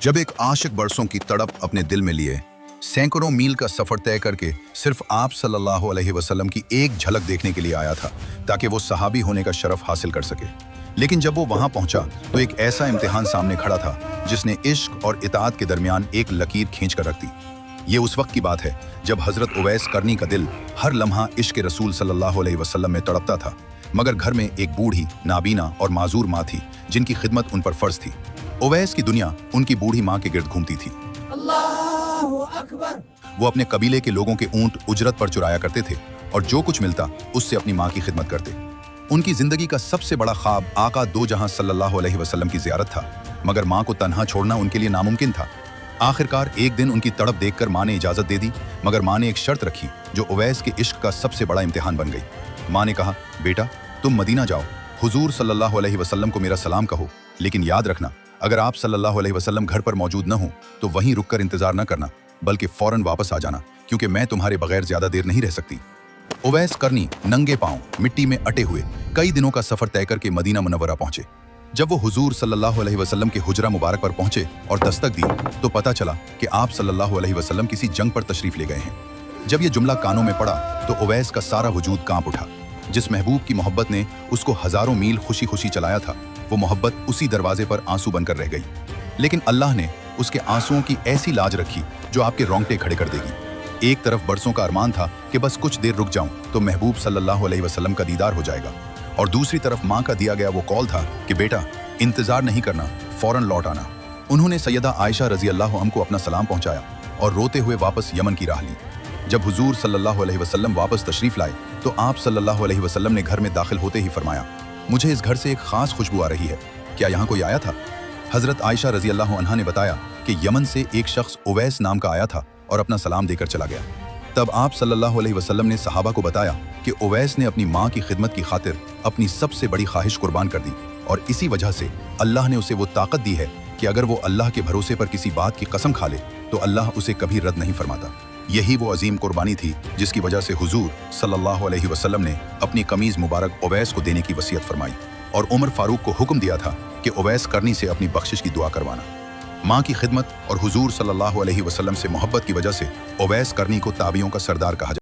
जब एक आशिक बरसों की तड़प अपने दिल में लिए सैकड़ों मील का सफर तय करके सिर्फ आप सल्लल्लाहु अलैहि वसल्लम की एक झलक देखने के लिए आया था ताकि वो सहाबी होने का शरफ हासिल कर सके, लेकिन जब वो वहां पहुंचा तो एक ऐसा इम्तिहान सामने खड़ा था जिसने इश्क और इताअत के दरमियान एक लकीर खींच कर रख दी। ये उस वक्त की बात है जब हजरत उवैस करनी का दिल हर लम्हा इश्क रसूल सल्लल्लाहु अलैहि वसल्लम में तड़पता था, मगर घर में एक बूढ़ी, नाबीना और माजूर माँ थी जिनकी खिदमत उन पर फर्ज थी। उवैस की दुनिया उनकी बूढ़ी माँ के गिर्द घूमती थी। अल्लाहु अकबर। वो अपने कबीले के लोगों के ऊंट उजरत पर चुराया करते थे और जो कुछ मिलता उससे अपनी माँ की खिदमत करते। उनकी जिंदगी का सबसे बड़ा ख्वाब आका दो जहां सल्लल्लाहु अलैहि वसल्लम की ज़ियारत था, मगर माँ को तन्हा छोड़ना उनके लिए नामुमकिन था। आखिरकार एक दिन उनकी तड़प देखकर माँ ने इजाज़त दे दी, मगर माँ ने एक शर्त रखी जो उवैस के इश्क का सबसे बड़ा इम्तिहान बन गई। माँ ने कहा, बेटा तुम मदीना जाओ, हुजूर सल्लल्लाहु अलैहि वसल्लम को मेरा सलाम कहो, लेकिन याद रखना अगर आप सल्लल्लाहु अलैहि वसल्लम घर पर मौजूद न हो तो वहीं रुककर इंतजार न करना, बल्कि फौरन वापस आ जाना, क्योंकि मैं तुम्हारे बगैर ज्यादा देर नहीं रह सकती। उवैस करनी नंगे पांव मिट्टी में अटे हुए कई दिनों का सफर तय करके मदीना मुनव्वरा पहुंचे। जब वो हुजूर सल्लल्लाहु अलैहि वसल्लम के हुजरा मुबारक पर पहुंचे और दस्तक दी तो पता चला कि आप सल्लल्लाहु अलैहि वसल्लम किसी जंग पर तशरीफ ले गए हैं। जब ये जुमला कानों में पड़ा तो उवैस का सारा वजूद कांप उठा। जिस महबूब की मोहब्बत ने उसको हजारों मील खुशी खुशी चलाया था, वो मोहब्बत उसी दरवाजे पर आंसू बनकर रह गई। लेकिन अल्लाह ने उसके आंसुओं की ऐसी लाज रखी जो आपके रोंगटे खड़े कर देगी। एक तरफ बरसों का अरमान था कि बस कुछ देर रुक जाऊं तो महबूब सल्लल्लाहु अलैहि वसल्लम का दीदार हो जाएगा, और दूसरी तरफ माँ का दिया गया वो कौल था कि बेटा इंतजार नहीं करना, फौरन लौट आना। उन्होंने सैयदा आयशा रजी अल्लाह अन्हा को अपना सलाम पहुंचाया और रोते हुए वापस यमन की राह ली। जब हुजूर सल्लल्लाहु अलैहि वसल्लम वापस तशरीफ लाए तो आप सल्लल्लाहु अलैहि वसल्लम ने घर में दाखिल होते ही फरमाया, मुझे इस घर से एक खास खुशबू आ रही है, क्या यहाँ कोई आया था? हजरत आयशा रजी अल्लाह अन्हा ने बताया कि यमन से एक शख्स उवैस नाम का आया था और अपना सलाम देकर चला गया। तब आप सल्लल्लाहु अलैहि वसल्लम ने सहाबा को बताया कि उवैस ने अपनी माँ की खिदमत की खातिर अपनी सबसे बड़ी ख्वाहिश कुर्बान कर दी, और इसी वजह से अल्लाह ने उसे वो ताकत दी है कि अगर वो अल्लाह के भरोसे पर किसी बात की कसम खा ले तो अल्लाह उसे कभी रद्द नहीं फरमाता। यही वो अजीम कुर्बानी थी जिसकी वजह से हुजूर सल्लल्लाहु अलैहि वसल्लम ने अपनी कमीज मुबारक उवैस को देने की वसीयत फरमाई और उमर फारूक को हुक्म दिया था कि उवैस करनी से अपनी बख्शिश की दुआ करवाना। माँ की खिदमत और हुजूर सल्लल्लाहु अलैहि वसल्लम से मोहब्बत की वजह से उवैस करनी को ताबियों का सरदार कहा